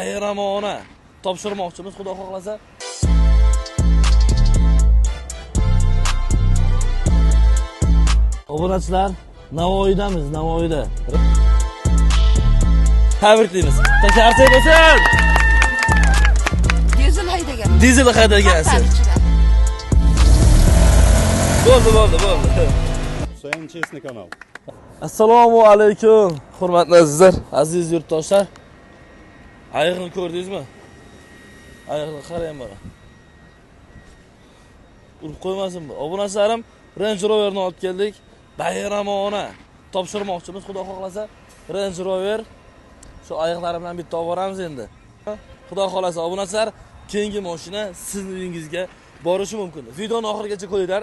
bayramona topshirmoqchimiz, xudo xohlasa. Obunachilar, Navoiydamiz, Navoiyda. Tabriklaymiz. Takarsak bo'lsin. Dizel haydagansiz. Bo'ldi. Husayn Chesni kanal. Assalomu alaykum, hurmatli azizlar, aziz yurtdoshlar. Ayiqni ko'rdingizmi? Ayiqni qarang mana. Urib qo'ymasin bu. Obunachilarim, Range Rover'ni olib keldik. Bayramona topshirmoqchimiz, xudo xohlasa. Range Rover shu ayiqlarim bilan bitta olib boramiz endi. Xudo xohlasa obunachilar, keyingi mashina sizning uyingizga borishi mumkin. Videoni oxirigacha ko'ringlar.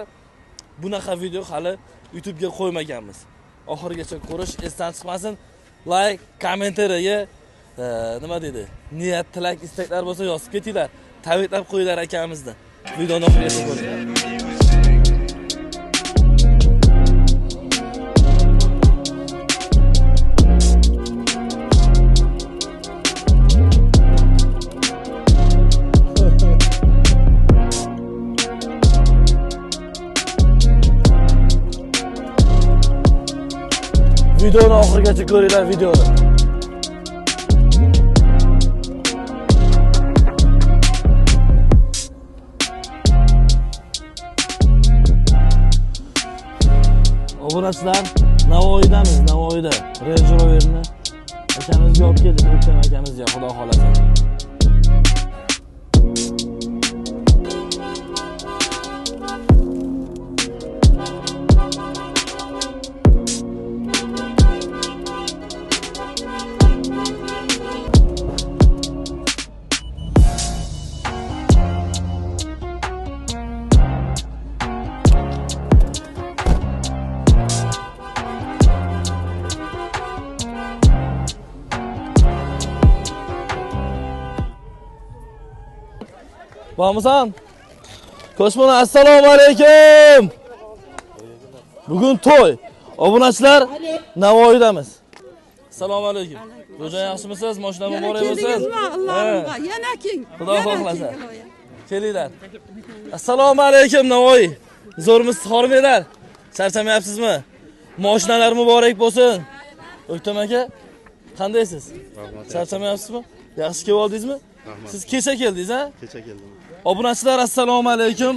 Bunaqa video hali YouTube ga qo'ymaganmiz. Oxirigacha ko'rish esdan chiqmasin. Like, kommentariyaga nima deydi? Niyat, tilak, istaklar bo'lsa yozib ketinglar. Tabriklab qo'yinglar akamizni. Videoni oxirigacha ko'ringlar. Videoni oxirigacha ko'ringlar videoni. Obunachilar, Navoiydamiz, Navoiyda. Range Rover'ni akamizga olib keldik, o'tgan akamizga, xudo xolasa. Bo'lmasan? Ko'shmona, assalomu alaykum. Bugun to'y. Obunachilar, Navoiydamiz. Assalomu alaykum. Xo'jayin yaxshimisiz? Mashina muborak bo'lsin. Yana keng. Xudo xohlasa. Kelinglar. Assalomu alaykum Navoiy. Zo'rmisiz, xormanglar. Charchamayapsizmi? Mashinalar muborak bo'lsin. O'ktam aka, qandaysiz? Charchamayapsizmi? Yaxshi kelib oldingizmi? Siz kecha keldingiz, ha? Kecha keldim. Obunachilar, assalomu alaykum.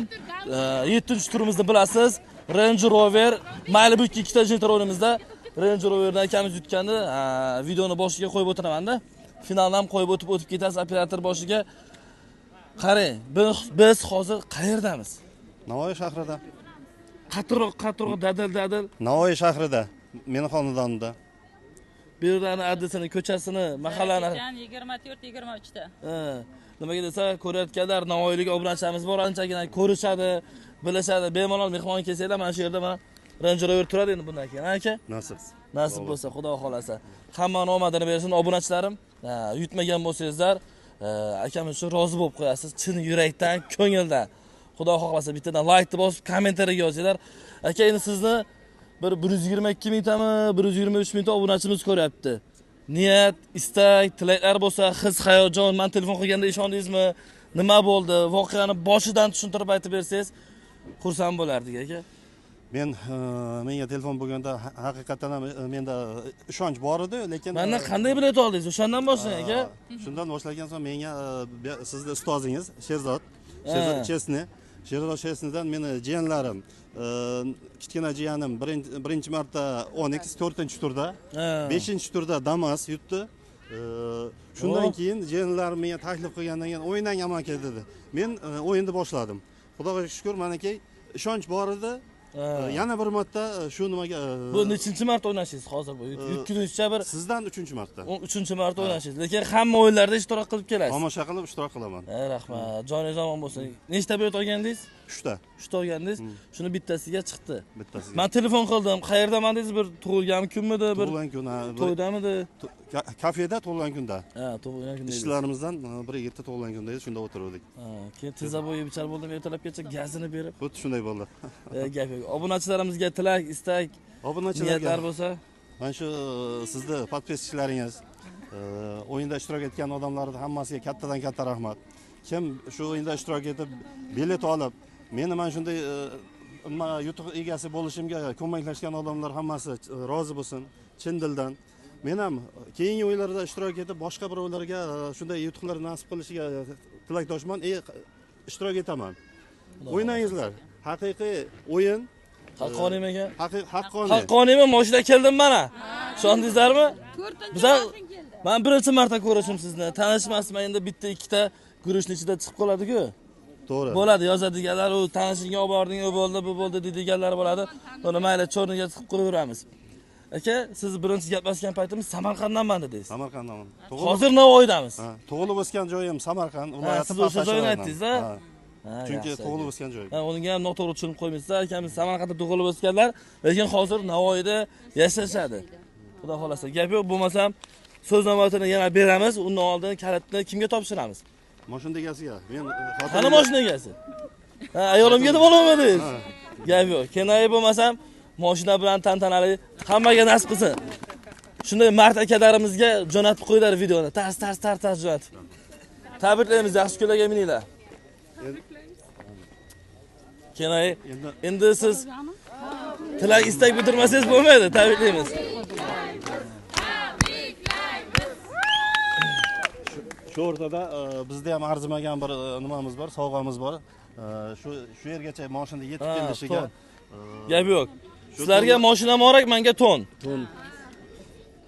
7-turimizni bilasiz. Range Rover, mayli bu ikkita jentro'nimizda Range Roverdan akamiz yutgandi. Videoni boshiga qo'yib o'tiraman-da. Finalni ham qo'yib o'tib ketasiz operator boshiga. Qarang, biz hozir qayerdamiz? Navoiy shahrida. Qatroq dadil. Navoiy shahrida, meni xonadonimda. Bu yerdan adresini, ko'chasini, mahallani 24-23 da. Nimaga desa, ko'rayotganlar Navoiylik obunachilarimiz bor, anchagina ko'rishadi, bilishadi. Bemalol mehmon kelsanglar, mana shu yerda mana Range Rover turadi endi bundan keyin, aka? Nasib bo'lsa, xudo xolasa. Hammaning omadini bersin obunachilarim. Yutmagan bo'lsangizlar, akamiz shu rozi bo'lib qo'yasiz, chin yurakdan, ko'ngildan. Xudo xohlasa bittadan like bosib, kommentariyaga yozinglar. Aka, endi sizni bir 122 mingtami, 123 mingta obunachimiz ko'ryapti. Niyat, istak, tilaklar bo'lsa, his, hayajon, men telefon qilganda ishondingizmi? Nima bo'ldi? Voqeani boshidan tushuntirib aytib bersangiz, xursand bo'lardik, aka. Menga telefon bo'lganda haqiqatan ham menda ishonch bor edi, lekin mendan qanday bilet oldingiz? O'shandan boshlang, aka. Shundan boshlagan so'ng menga sizning ustozingiz Sherzod Chesni, Sherzod Chesnidan meni jiyanlarim, kichkina jiyanim birinchi marta Onyx 4-turda, 5-turda Damas yutdi. Shundan keyin jiyanlarim menga taklif qilgandan keyin o'ynang amaki dedi. Men o'yinni boshladim. Xudoga shukr, meniki ishonch bor edi. Yana bir marta shu nimaga bu nechinchi marta o'ynashingiz hozir bu? Yutgunizcha bir sizdan 3-marta. 3-marta o'ynashingiz. Lekin hamma o'yinlarda ishtirok qilib kelasiz. Tomosha qilib ishtirok qilaman. Rahmat. Joningiz omon bo'lsin. Nechta bilet olgandingiz? 3ta. 3ta olgandingiz. Shuni bittasiga chiqdi. Bittasiga. Men telefon qildim. Qayerdaman dedingiz? Bir tug'ilgan kunmidi? Bir tug'ilgan kun. To'ydamidi? Kafeda tug'ilgan kunda. Tug'ilgan kunda. Ishlarimizdan bir yerda tug'ilgan kunda edi, shunda o'tirdik. Keyin tezda bo'yi bichar bo'ldim, ertalabgacha gazini berib. Xuddi shunday bo'ldi. Gap yo'q. Obunachilarimizga tilak, istak, obunachilarga niyatlar bo'lsa, mana shu sizni podpischilaringiz O'yinda ishtirok etgan odamlarning hammasiga kattadan katta rahmat. Kim shu o'yinda ishtirok etib, bilet olib, meni mana shunday yutuq egasi bo'lishimga ko'maklashgan odamlar hammasi rozi bo'lsin, chin dildan. Men ham keyingi o'yinlarda ishtirok etib, boshqa birovlarga shunday yutuqlar nasib qilishiga tilakdoshman, ishtirok etaman. O'ynangizlar. Haqiqiy o'yin. Haqqoniymi ekan? Haqqoniy. Haqqoniymi? Mashina keldim mana. Ishondingizlarmi? Bizlar men birinchi marta ko'rishim sizni. Tanishmasman, endi bitta ikkita guruchning ichida chiqib qoladi-ku. To'g'ri. Bo'ladi, yozadiganlar, u tanishingga olib bording, u bo'ldi, bu bo'ldi deydiganlar bo'ladi. Buni mayli cho'rniga chiqib qo'yaveramiz. Aka, siz birinchi gaplashgan paytimiz Samarqanddanman dedingiz. Samarqanddan. Hozir Navoiydamiz. Tug'ilib o'sgan joyim Samarqand, Siz o'sha joyni aytdingiz-a? Chunki tug'ilib o'sgan joy. Unga ham noto'g'ri tushunib qo'ymaysizlar. Akamiz Samarqandda tug'ilib o'sganlar, lekin hozir Navoiyda yashashadi. Xudo xolasa, gap yo'q, bo'lmasam so'znavbatini yana beramiz. Undan oldin kalitni kimga topshiramiz? Mashina egasiga. Men qani mashina egasi? Ayolimga deb olamadingiz. Gap yo'q. Kenayi bo'lmasam, mashina bilan tantanali hammaga nasib qilsin. Shunday mart akalarimizga jo'natib qo'ydilar videoni. Tars jo'natib. Tabriklaymiz, yaxshi kunlarga mininglar. Kenayi, endi siz tilak istak bitirmasangiz bo'lmaydi, tabriklaymiz. Shu o'rtada bizda ham arzimagan bir nimamiz bor, sovg'amiz bor. Shu yergacha mashina yetib kelishiga gap yo'q. Sizlarga mashina morak, menga ton.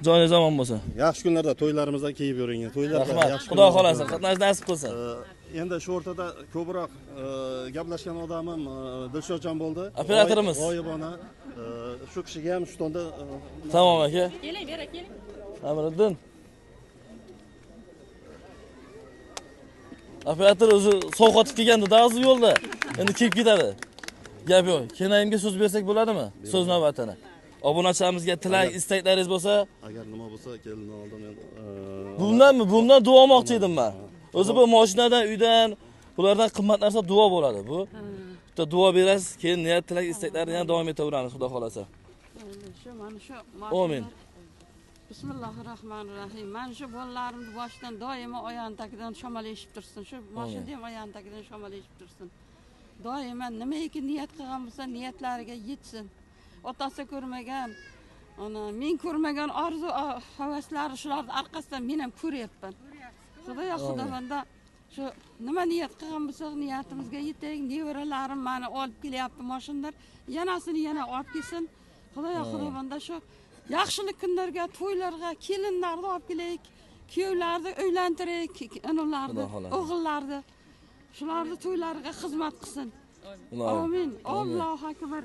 Joningiz omon bo'lsin. Yaxshi kunlarda to'ylarimizda kiyib yuring. To'ylarda yaxshi. Xudo xolasa, qatnash nasib qilsin. Endi shu o'rtada ko'proq gaplashgan odamim Dilshodjon bo'ldi. Operatorimiz. G'oyibona. Shu kishiga ham shu tonda Tamom aka. Keling, bera keling. Amiriddin. Operator o'zi sovqotib kelganda o'zi yo'lda. Endi kelib ketadi. Gap yo'q. Kenayimga so'z bersak bo'ladimi? So'z navbatini. Obunachilarimizga tilak, istaklaringiz bo'lsa, agar nima bo'lsa, kelin oldin men bundan duo olmoqchi edim men. O'zi bu mashinadan, uydan, bulardan qimmat narsa duo bo'ladi bu. Bitta duo berasiz, keyin niyat, tilak, istaklarni yana davom etaveramiz, Xudo xolasa. Amin. Bismillahirrohmanirrohim. Men shu bolalarimni boshidan doimo oyog'im tagidan shamollashib tursin. Shu mashina ham oyog'im tagidan shamollashib tursin. Doimo nimaiki niyat qilgan bo'lsa, niyatlariga yetsin. Otasi ko'rmagan, men ko'rmagan orzu havaslari shularning orqasidan men ham ko'ryapman. Xudoyo xudovanda shu nima niyat qilgan bo'lsa, niyatimizga yetaylik. Nevaralarim meni olib kelyapti mashinalar, yanasini yana olib kelsin. Xudoyo xudovanda shu yaxshilik kunlarga, to'ylarga kelinlarni olib kelaylik, kuyovlarni uylantiraylik, ularni, o'g'illarni shularni to'ylariga xizmat qilsin. Amin. Allohu akbar.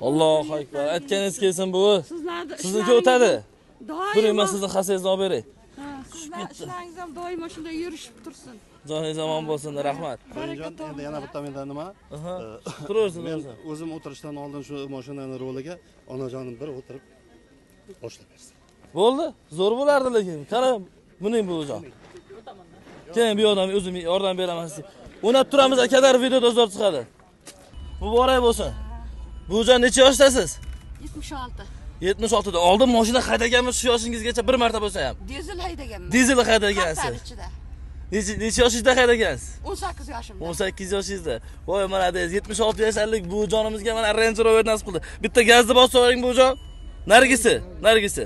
Allohu akbar. Aytganingiz kelsin bu. Sizniki o'tadi. Doimo sizni xasangizni olib beray. Sizlar ishlaringiz ham doimo shunday yurishib tursin. Joningiz omon bo'lsin, rahmat. Endi yana bitta mendan nima? Turaversin. Men o'zim o'tirishdan oldin shu mashinaning roliga onajonim bir o'tirib boshlab bersin. Bo'ldi, zo'r bo'lardi lekin. Qara, buning buvijon. Keyin bu yoqdan o'zim yordam beraman sizga. O'ynab turamiz, akalar videoda zo'r chiqadi. Muborak bo'lsin. Buvijon necha yoshdasiz? 76. 76da. Oldin mashina haydaganmiz shu yoshingizgacha bir marta bo'lsa ham. Dizel haydaganman. Dizel haydagansiz. Necha yoshingizda haydagansiz? 18 yoshimda. 18 yoshingizda. Voy, malades, 76 yoshlik buvijonimizga mana Range Rover nasib qildi. Bitta gazni bosib qo'ying buvijon. Nargisi.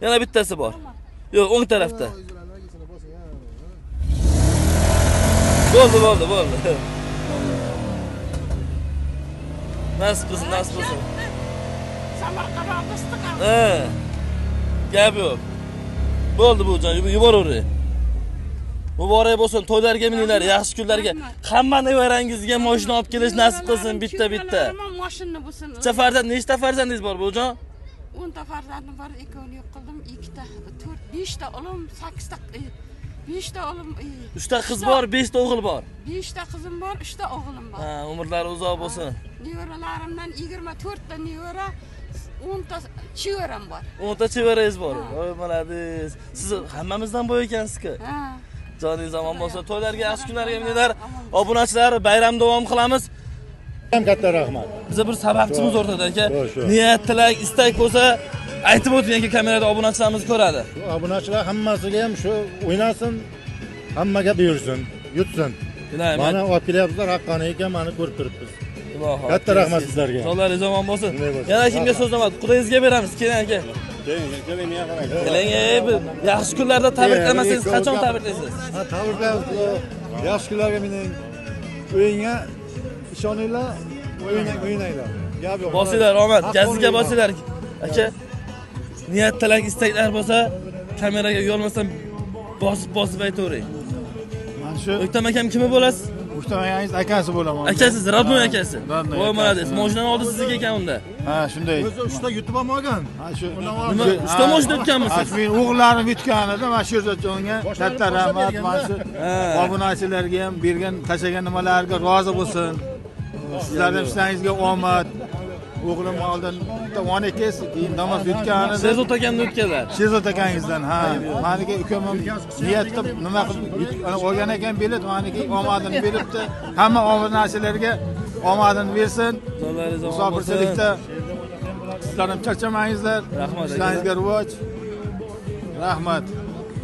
Yana bittasi bor. Yo'q, o'ng tarafda. Bo'ldi. Nasib qilsin. Samarqandda istiqam. Gap yo'q. Bo'ldi buvijon, yuboravering. Muborak bo'lsin, to'ylarga mininglar, yaxshi kunlarga. Hamma nevarangizga mashina olib kelish nasib qilsin bitta. Mashina bo'lsin. Nechta farzandingiz bor buvijon? 10 ta farzandim bor, ikkovini yo'q qildim, 2 ta, 4, 5 ta o'g'lim, 8 ta, 5 ta o'g'lim, 3 ta qiz bor, 5 ta o'g'il bor. 5 ta qizim bor, 3 ta o'g'lim bor. Umrlari uzoq bo'lsin. Nevaralarimdan 24 ta nevara, 10 ta chevaram bor. 10 ta chevarangiz bor. Voy, malades. Siz hammamizdan boy ekansiz-ku. Joningiz omon bo'lsin. To'ylarga, yaxshi kunlarga mininglar. Obunachilar, bayram davom qilamiz. Ham katta rahmat. Biza bir sababchimiz o'rtada aka. Niyat, tilak, istak bo'lsa, aytib o'ting, yoki kamerada obunachilarimiz ko'radi. Obunachilar hammasiga ham shu o'ynasin, hammaga buyursin, yutsin. Mana olib kelyapsizlar, haqqani ekan, mana ko'rib turibmiz. Katta rahmat sizlarga. Sog'laringiz omon bo'lsin. Yana kimga so'zlamat? Qudayingizga beramiz, keling aka. Keling, menga qarang. Keling, yaxshi kunlarda tabriklamasangiz qachon tabriklaysiz? Ha, tabriklaymiz. Yaxshi kunlarga mening o'yinga ishoninglar, o'ynanglar. Gap yo'q. Bosinglar, omad, gaziga bosinglar. Aka, niyat, tilak, istaklar bo'lsa, kameraga uyolmasdan bosib aytavering. Mana shu O'ktam akam kimi bo'lasiz? O'ktamangiz akasi bo'laman. Akasiz, родной akasi. Voy, молодец. Moshinani oldi sizniki ekan unda. Ha, shunday. O'zi uchta yutib olmagan. Ha, shu. Nima? Uchta moshina yutganmisiz? Men o'g'illarim yutganida, mana shu yerda katta rahmat, mana shu obunachilarga ham bergan, tashlagan nimalarga rozi bo'lsin. Sizlarning ishlaringizga omad. O'g'lim oldin 12 keyin namoz yutganida Sherzod akamni yutganlar. Sherzod akangizdan, ha. Meniki ukamim niyat qilib nima qilib olgan ekan bilet, meniki omadini beribdi. Hamma obunachilarga omadini bersin. Musofirchilikda sizlar ham charchamangizlar. Rahmat. Ishlaringizga rivoj. Rahmat.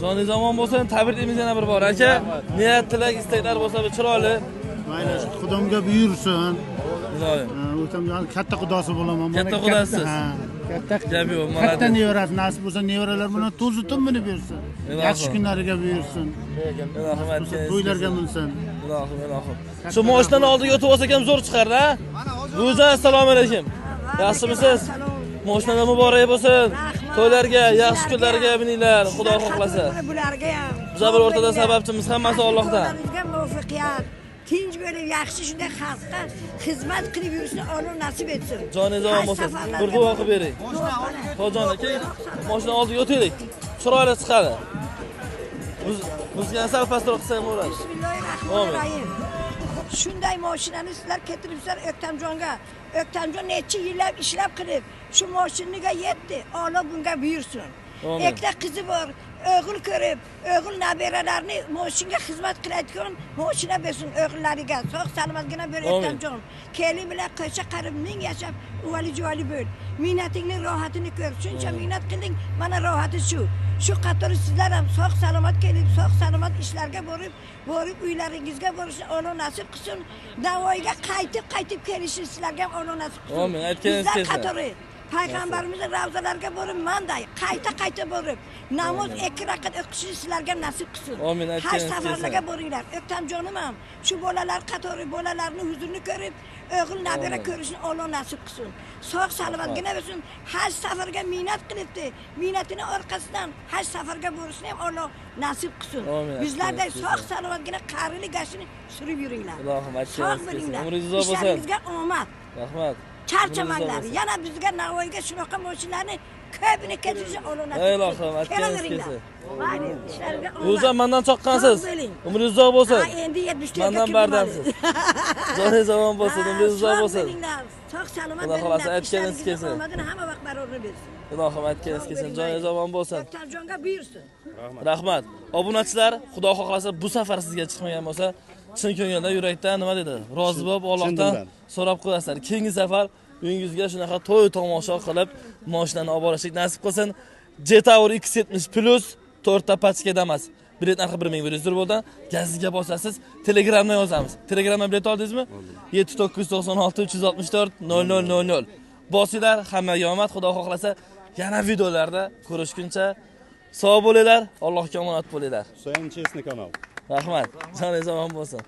Joningiz omon bo'lsin. Tabriklaymiz yana bir bor aka. Niyat, tilak, istaklar bo'lsa chiroyli. Mayli, xudomga buyursin. Iloyim. O'tamjon katta xudosi bo'laman. Katta xudosiz. Katta. Gap yo'q, Katta malades. nevarasi nasib bo'lsa, nevaralar bilan to'zitib minib bersin. Yaxshi kunlariga buyursin. Ilohim aytgan. To'ylarga minsin. Ilohim. Shu moshinani oldiga o'tib olsak ham zo'r chiqardi, ha? Buvijon, assalomu alaykum. Yaxshimisiz? Moshinada muborak bo'lsin. To'ylarga, yaxshi kunlarga mininglar, Xudo xohlasa. Bularga ham. Biz bir o'rtada sababchimiz hammasi Allohdan. Bizga muvaffaqiyat, tinch bo'lib, yaxshi shunday xalqqa xizmat qilib yurishni Alloh nasib etsin. Joningiz omon bo'lsin. Bir duo qilib bering. Xo'jon aka, mashina oldiga o'taylik. Chiroyli chiqadi. Bizga sal pastroq qilsa ham bo'ladi. Bismillahirrohmanirrohim. Shunday mashinani sizlar keltiribsizlar O'ktamjonga. O'ktamjon necha yillab ishlab qilib, shu mashinaga yetdi. Alloh bunga buyursin. Ikkita qizi bor, o'g'il ko'rib, o'g'il nabiralarni mashinaga xizmat qilayotgan mashina bersin o'g'illariga. Sog' salomatgina ber O'ktamjon. Kelin bilan qo'sha qarib ming yashab, uvali-juvali bo'l. Minnatingning rohatini ko'r. Shuncha minnat qilding, mana rohati shu. Shu qatori sizlar ham sog' salomat kelib, sog' salomat ishlarga borib uylaringizga borishni Alloh nasib qilsin. Navoiyga qaytib kelishni sizlarga ham Alloh nasib qilsin. Amin. Aytganingiz kelsin. Qatori Payg'ambarimizning ravzalarga borib, manday qayta borib, namoz 2 rakat o'qishni sizlarga nasib qilsin. Amin. Har safarlarga boringlar. O'ktamjonim ham shu bolalar qatori bolalarning huzurini ko'rib, o'g'il nabira ko'rishni Alloh nasib qilsin. Sog' salomatgina bo'lsin. Haj safariga minnat qilibdi. Minnatining orqasidan haj safariga borishni ham Alloh nasib qilsin. Bizlarday sog' salomatgina qarili gashini surib yuringlar. Ilohim aytganingiz Sog' kelsin. bo'linglar. Umringiz uzoq bo'lsin. Ishlaringizga omad. Rahmat. Charchamanglar. Yana bizga Navoiyga shunaqa mashinalarni ko'pini keltirishni Alloh nasib qilsin. Ilohim aytganingiz kelsin. Mayli, ishlarga omad. O'zim mendan choqqansiz. Umringiz uzoq bo'lsin. Ha, endi 74 ga Mendan bardamsiz. Joningiz omon bo'lsin, umringiz uzoq bo'lsin. Sog' salomat Xudo xohlasa aytganingiz kelsin. omadini hamma vaqt barorini bersin. Ilohim aytganingiz kelsin. Joningiz omon bo'lsin. O'ktamjonga buyursin. Rahmat. Obunachilar, Xudo xohlasa bu safar sizga chiqmagan bo'lsa, chin ko'ngildan yurakdan nima dedi? Rozi bo'lib Allohdan so'rab qo'yasizlar. Keyingi safar uyingizga shunaqa to'y tomosha qilib, mashinani olib borishlik nasib qilsin. Jetower X70 Plus 4 ta pachka damas. Bilet narxi 1100 bo'ldi. Gaziga bosasiz, Telegramdan yozamiz. Telegramdan bilet oldingizmi? 7996 364 0000. Bosinglar, hammaga omad, Xudo xohlasa yana videolarda ko'rishguncha sog' bo'linglar, Allohga omonat bo'linglar. So'ng chesni kanal. Rahmat. Joningiz omon bo'lsin.